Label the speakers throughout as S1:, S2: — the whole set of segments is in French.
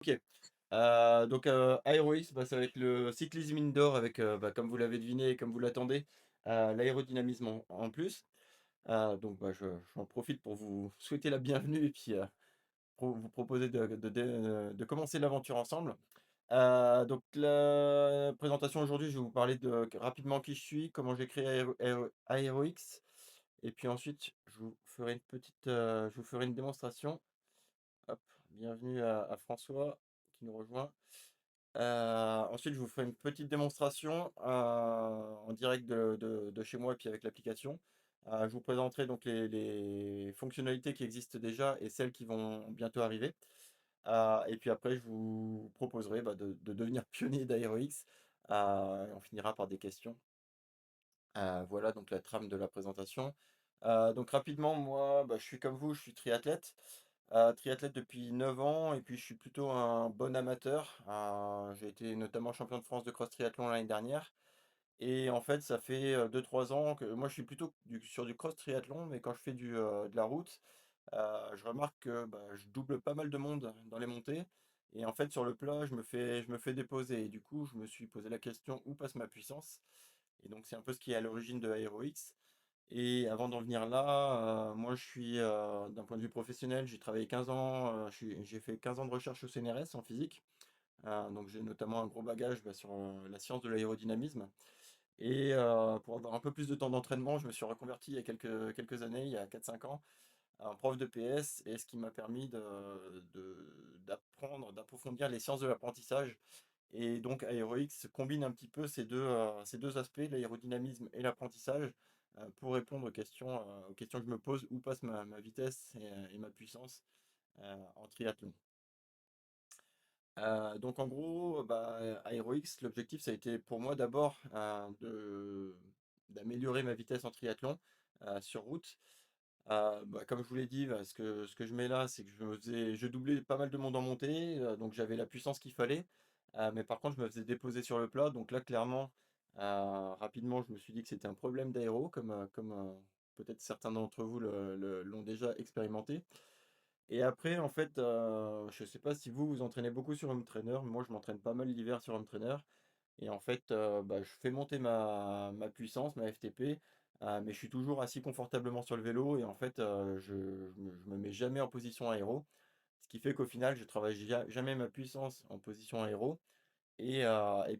S1: OK. Donc Aerox, ça va être le cyclisme indoor avec, comme vous l'avez deviné et comme vous l'attendez, l'aérodynamisme en plus. Donc j'en profite pour vous souhaiter la bienvenue et puis, vous proposer de commencer l'aventure ensemble. Donc la présentation aujourd'hui, je vais vous parler de rapidement qui je suis, comment j'ai créé Aerox et puis ensuite je vous ferai une démonstration. Hop, bienvenue à François qui nous rejoint. Ensuite, je vous ferai une petite démonstration, en direct de chez moi et puis avec l'application. Je vous présenterai donc les fonctionnalités qui existent déjà et celles qui vont bientôt arriver. Et puis après, je vous proposerai, de devenir pionnier d'AeroX. Et on finira par des questions. Voilà donc la trame de la présentation. Donc rapidement, moi, je suis comme vous, je suis triathlète. Triathlète depuis 9 ans et puis je suis plutôt un bon amateur. J'ai été notamment champion de France de cross triathlon l'année dernière et en fait, ça fait, 2-3 ans que moi je suis plutôt sur du cross triathlon, mais quand je fais de la route, je remarque que, je double pas mal de monde dans les montées et en fait sur le plat, je me fais déposer et du coup, je me suis posé la question: «Où passe ma puissance?» Et donc c'est un peu ce qui est à l'origine de AeroX. Et avant d'en venir là, moi je suis, d'un point de vue professionnel, j'ai travaillé 15 ans, j'ai fait 15 ans de recherche au CNRS en physique. Donc j'ai notamment un gros bagage, sur, la science de l'aérodynamisme et pour avoir un peu plus de temps d'entraînement, je me suis reconverti il y a quelques années, il y a 4-5 ans, en prof de PS et ce qui m'a permis d'apprendre, d'approfondir les sciences de l'apprentissage et donc Aerox combine un petit peu ces deux aspects, l'aérodynamisme et l'apprentissage, pour répondre aux questions que je me pose: où passe ma vitesse et ma puissance, en triathlon? Donc en gros, Aerox, l'objectif ça a été pour moi d'abord, d'améliorer ma vitesse en triathlon, sur route. Comme je vous l'ai dit, ce que je mets là, c'est que je doublais pas mal de monde en montée, donc j'avais la puissance qu'il fallait. Mais par contre, je me faisais déposer sur le plat. Donc là, clairement, rapidement, je me suis dit que c'était un problème d'aéro, comme peut-être certains d'entre vous l'ont déjà expérimenté. Et après, en fait, je ne sais pas si vous vous entraînez beaucoup sur home trainer. Moi, je m'entraîne pas mal l'hiver sur home trainer. Et en fait, je fais monter ma puissance, ma FTP, mais je suis toujours assis confortablement sur le vélo et en fait, je me mets jamais en position aéro. Ce qui fait qu'au final, je travaille jamais ma puissance en position aéro et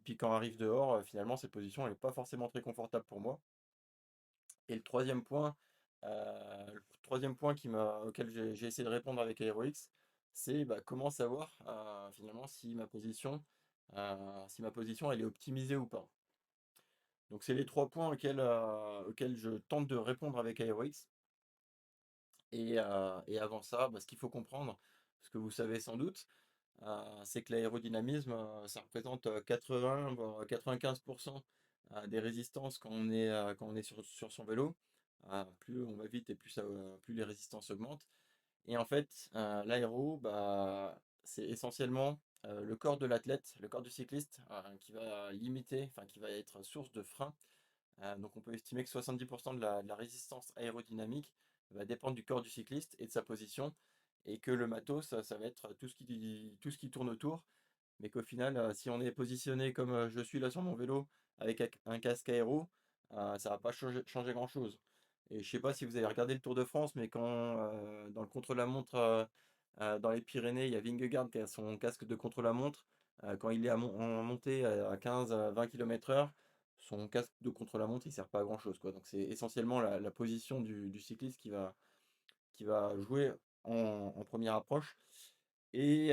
S1: puis quand on arrive dehors, finalement, cette position elle est pas forcément très confortable pour moi. Et le troisième point auquel j'ai essayé de répondre avec AeroX, c'est, comment savoir, finalement si ma position elle est optimisée ou pas? Donc c'est les 3 points auxquels je tente de répondre avec AeroX et avant ça, ce qu'il faut comprendre, ce que vous savez sans doute, c'est que l'aérodynamisme, ça représente, 80 voire 95 des résistances quand on est sur son vélo. Plus on va vite et plus les résistances augmentent et en fait, l'aéro, c'est essentiellement, le corps de l'athlète, le corps du cycliste, qui va limiter, enfin qui va être source de frein. Donc on peut estimer que 70 de la résistance aérodynamique va dépendre du corps du cycliste et de sa position et que le matos, ça va être tout ce qui tourne autour. Mais qu'au final, si on est positionné comme, je suis là sur mon vélo avec un casque aéro, ça va pas changer grand-chose. Et je sais pas si vous avez regardé le Tour de France, mais quand, dans le contre-la-montre, dans les Pyrénées, il y a Vingegaard qui a son casque de contre-la-montre, quand il est en montée à 15 à 20 km/h, son casque de contre-la-montre, il sert pas à grand-chose, quoi. Donc c'est essentiellement la position du cycliste qui va jouer en première approche et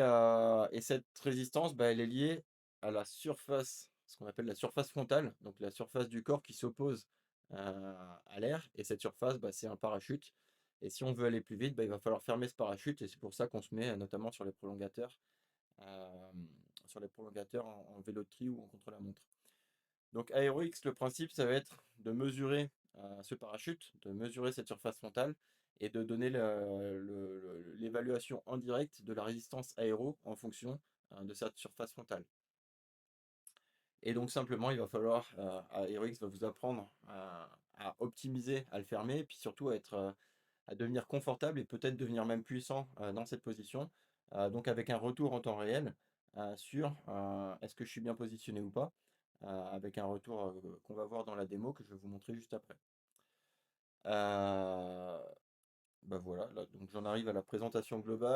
S1: cette résistance, elle est liée à la surface, ce qu'on appelle la surface frontale, donc la surface du corps qui s'oppose, à l'air et cette surface, c'est un parachute et si on veut aller plus vite, il va falloir fermer ce parachute et c'est pour ça qu'on se met, notamment sur les prolongateurs en vélo de tri ou en contre-la-montre. Donc AeroX, le principe, ça va être de mesurer, ce parachute, de mesurer cette surface frontale et de donner l'évaluation en direct de la résistance aéro en fonction, de cette surface frontale. Et donc simplement, il va falloir, AeroX va vous apprendre à optimiser, à le fermer et puis surtout à devenir confortable et peut-être devenir même puissant, dans cette position, donc avec un retour en temps réel, sur, est-ce que je suis bien positionné ou pas? Avec un retour, qu'on va voir dans la démo que je vais vous montrer juste après. Bah, voilà, là donc j'en arrive à la présentation globale.